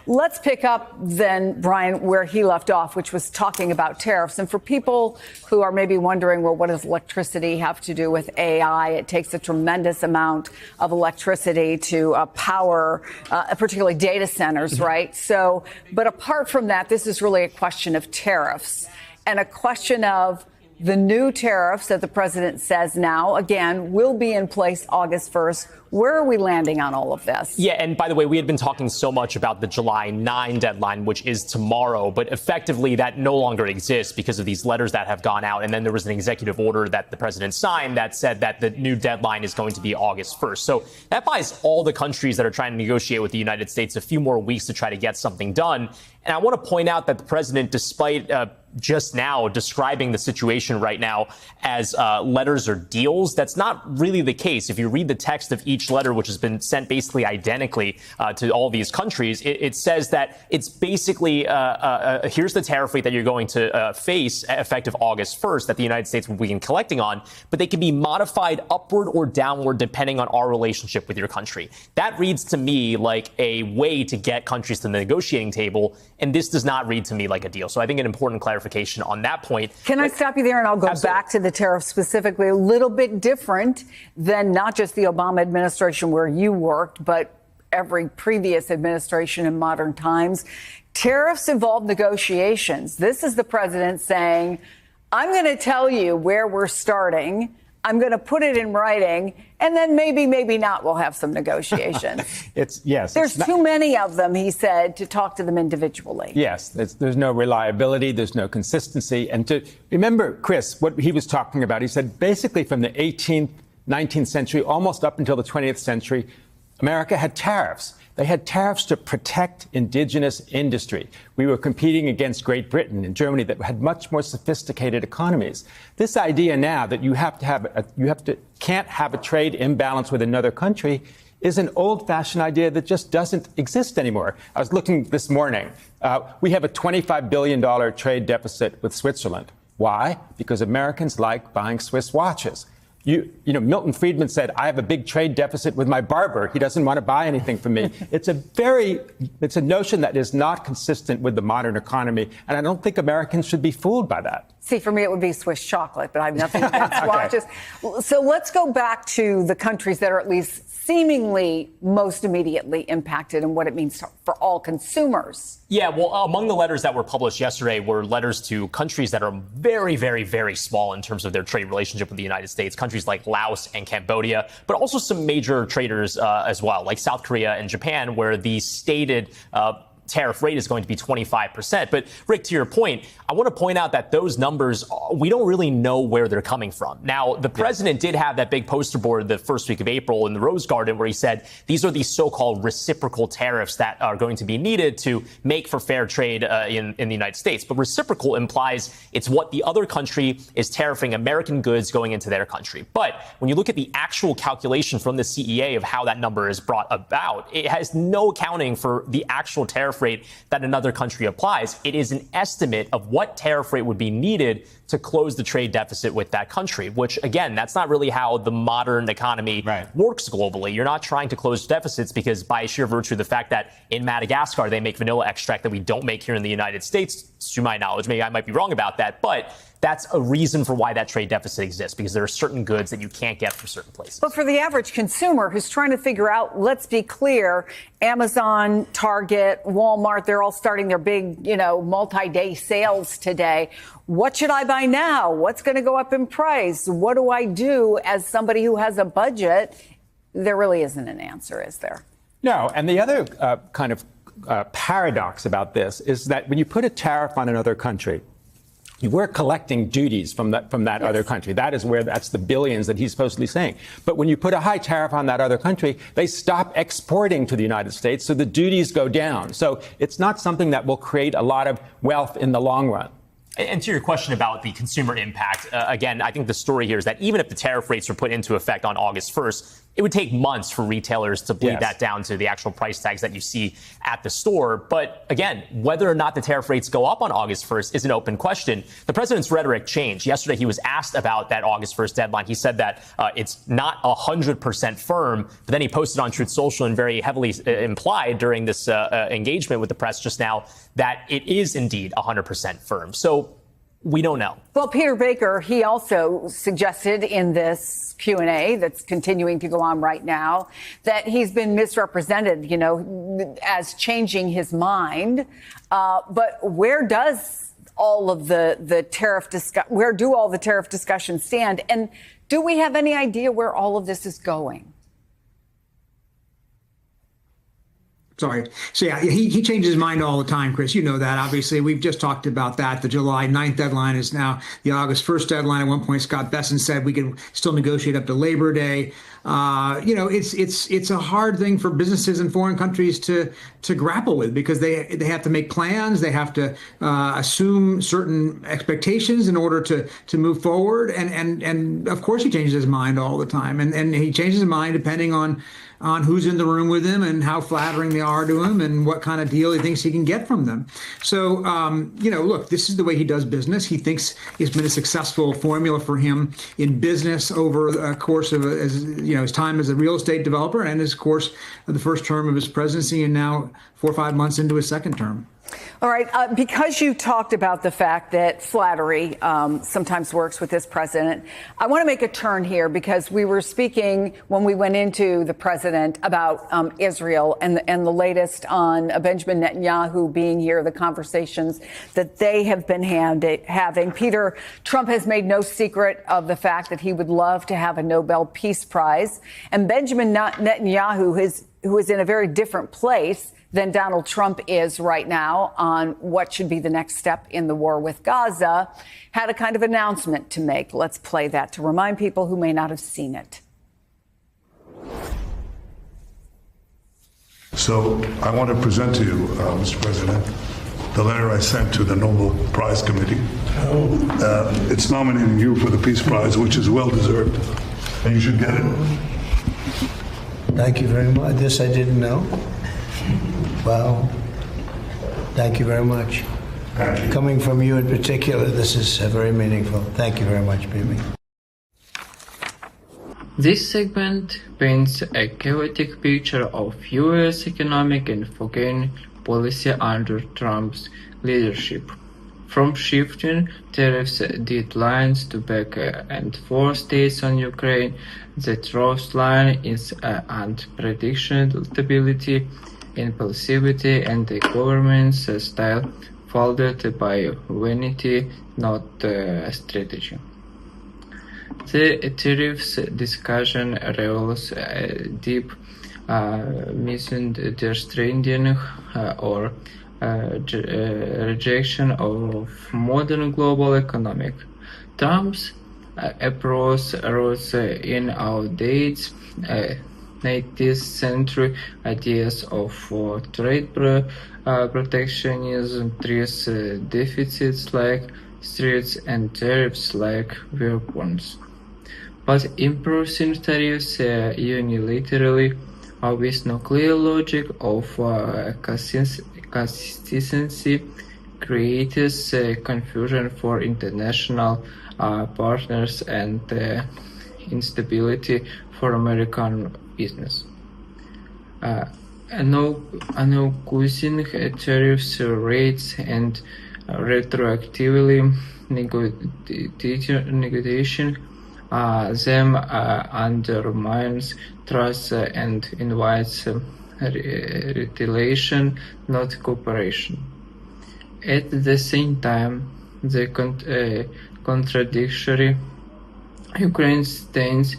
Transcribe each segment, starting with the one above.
Let's pick up then, Brian, where he left off, which was talking about tariffs. And for people who are maybe wondering, well, what does electricity have to do with AI? It takes a tremendous amount of electricity to power, particularly data centers, right? So, but apart from that, this is really a question of tariffs and a question of the new tariffs that the president says now, again, will be in place August 1st. Where are we landing on all of this? Yeah, and by the way, we had been talking so much about the July 9 deadline, which is tomorrow, but effectively that no longer exists because of these letters that have gone out. And then there was an executive order that the president signed that said that the new deadline is going to be August 1st. So that buys all the countries that are trying to negotiate with the United States a few more weeks to try to get something done. And I want to point out that the president, despite just now describing the situation right now as letters or deals, that's not really the case. If you read the text of each letter, which has been sent basically identically to all these countries, it says that it's basically here's the tariff rate that you're going to face effective August 1st that the United States will begin collecting on, but they can be modified upward or downward depending on our relationship with your country. That reads to me like a way to get countries to the negotiating table, and this does not read to me like a deal. So I think an important clarification on that point. Can I stop you there, and I'll go back to the tariff specifically, a little bit different than not just the Obama administration where you worked, but every previous administration in modern times. Tariffs involve negotiations. This is the president saying, I'm going to tell you where we're starting. I'm going to put it in writing, and then maybe not, we'll have some negotiations. There's too many of them, he said, to talk to them individually. Yes, there's no reliability, there's no consistency. And to remember, Chris, what he was talking about, he said basically from the 18th, 19th century, almost up until the 20th century, America had tariffs. They had tariffs to protect indigenous industry. We were competing against Great Britain and Germany that had much more sophisticated economies. This idea now that you can't have a trade imbalance with another country is an old-fashioned idea that just doesn't exist anymore. I was looking this morning. We have a $25 billion trade deficit with Switzerland. Why? Because Americans like buying Swiss watches. You know, Milton Friedman said, I have a big trade deficit with my barber. He doesn't want to buy anything from me. It's a notion that is not consistent with the modern economy. And I don't think Americans should be fooled by that. See, for me, it would be Swiss chocolate, but I have nothing against watches. So let's go back to the countries that are at least seemingly most immediately impacted and what it means for all consumers. Yeah, well, among the letters that were published yesterday were letters to countries that are very, very, very small in terms of their trade relationship with the United States, countries like Laos and Cambodia, but also some major traders as well, like South Korea and Japan, where the stated tariff rate is going to be 25%. But Rick, to your point, I want to point out that those numbers, we don't really know where they're coming from. Now, the president did have that big poster board the first week of April in the Rose Garden where he said these are the so-called reciprocal tariffs that are going to be needed to make for fair trade in the United States. But reciprocal implies it's what the other country is tariffing American goods going into their country. But when you look at the actual calculation from the CEA of how that number is brought about, it has no accounting for the actual tariff rate that another country applies. It is an estimate of what tariff rate would be needed to close the trade deficit with that country, which, again, that's not really how the modern economy works globally. You're not trying to close deficits because by sheer virtue of the fact that in Madagascar they make vanilla extract that we don't make here in the United States, to my knowledge, maybe I might be wrong about that, but that's a reason for why that trade deficit exists, because there are certain goods that you can't get from certain places. But for the average consumer who's trying to figure out, let's be clear, Amazon, Target, Walmart, they're all starting their big, multi-day sales today. What should I buy now? What's going to go up in price? What do I do as somebody who has a budget? There really isn't an answer, is there? No. And the other kind of paradox about this is that when you put a tariff on another country, we're collecting duties from that other country. That's the billions that he's supposedly saying. But when you put a high tariff on that other country, they stop exporting to the United States, so the duties go down. So it's not something that will create a lot of wealth in the long run. And to your question about the consumer impact, again, I think the story here is that even if the tariff rates are put into effect on August 1st, it would take months for retailers to bleed Yes. that down to the actual price tags that you see at the store. But again, whether or not the tariff rates go up on August 1st is an open question. The president's rhetoric changed. Yesterday, he was asked about that August 1st deadline. He said that it's not 100% firm, but then he posted on Truth Social and very heavily implied during this engagement with the press just now that it is indeed 100% firm. So we don't know. Well, Peter Baker, he also suggested in this Q&A that's continuing to go on right now that he's been misrepresented, as changing his mind. But where does all of the tariff where do all the tariff discussions stand? And do we have any idea where all of this is going? Sorry. So, yeah, he changes his mind all the time, Chris. You know that, obviously. We've just talked about that. The July 9th deadline is now the August 1st deadline. At one point, Scott Bessent said we can still negotiate up to Labor Day. It's a hard thing for businesses in foreign countries to grapple with because they have to make plans. They have to assume certain expectations in order to move forward. And of course, he changes his mind all the time. And he changes his mind depending on who's in the room with him and how flattering they are to him and what kind of deal he thinks he can get from them. So, look, this is the way he does business. He thinks it's been a successful formula for him in business over the course of his time as a real estate developer and his course of the first term of his presidency and now 4 or 5 months into his second term. All right. Because you talked about the fact that flattery sometimes works with this president, I want to make a turn here because we were speaking when we went into the president about Israel and the latest on Benjamin Netanyahu being here, the conversations that they have been having. Peter, Trump has made no secret of the fact that he would love to have a Nobel Peace Prize. And Benjamin Netanyahu, who is in a very different place than Donald Trump is right now on what should be the next step in the war with Gaza, had a kind of announcement to make. Let's play that to remind people who may not have seen it. So I want to present to you, Mr. President, the letter I sent to the Nobel Prize Committee. It's nominating you for the Peace Prize, which is well-deserved, and you should get it. Thank you very much. This I didn't know. Well, thank you very much. Coming from you in particular, this is very meaningful. Thank you very much, Bibi. This segment paints a chaotic picture of U.S. economic and foreign policy under Trump's leadership. From shifting tariffs deadlines to back and forth states on Ukraine, the trough line is unpredictability, impulsivity, and the government's style folded by vanity, not strategy. The tariffs discussion reveals a deep misunderstanding or rejection of modern global economic. Trump's approach roots in outdated 19th century ideas of trade protectionism, treats deficits like threats and tariffs like weapons. But imposing tariffs unilaterally with no clear logic of consistency creates confusion for international partners and instability for American business. Announcing tariffs rates and retroactively negotiation them undermines trust and invites retaliation, not cooperation. At the same time, the contradictory Ukraine stance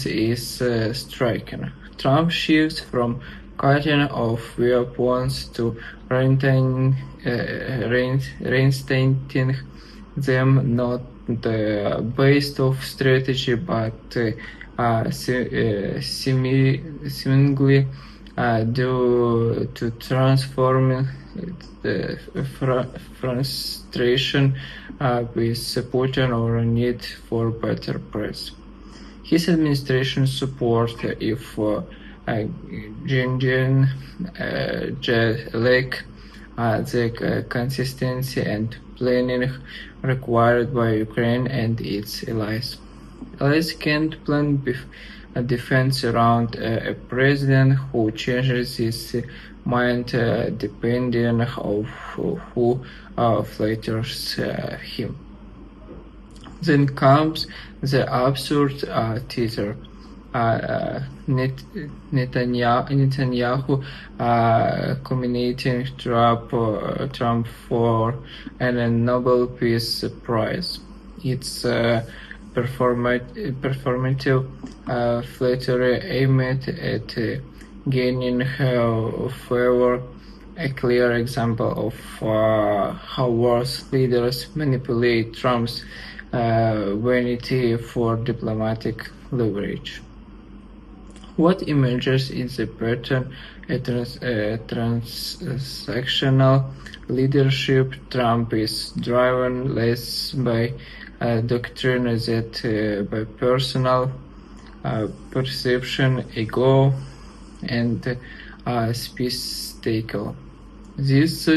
is striking. Trump shifts from cutting off weapons to reinstating them, not based off strategy but seemingly due to transforming the frustration with Putin or a need for better press. His administration support if Jinjin lack the consistency and planning required by Ukraine and its allies. Allies can't plan a defense around a president who changes his mind depending on who flatters him. Then comes the absurd teaser. Netanyahu nominating Trump for a Nobel Peace Prize. It's performative flattery aimed at gaining favor, a clear example of how world leaders manipulate Trump's vanity for diplomatic leverage. What emerges is a pattern, a transactional leadership. Trump is driven less by doctrine than by personal perception, ego, and spectacle. This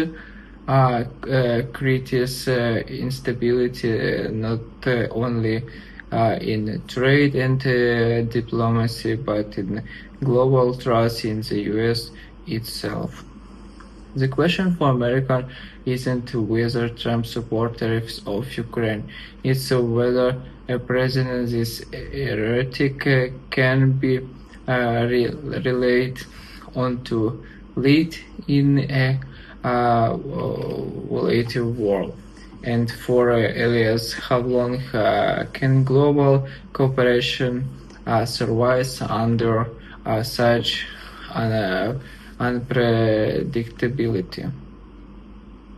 creates instability not only in trade and diplomacy, but in global trust in the US itself. The question for America isn't whether Trump supports tariffs of Ukraine, it's whether a president this erratic can be relied on to lead in a volatile world. And for alias, how long can global cooperation survive under such unpredictability?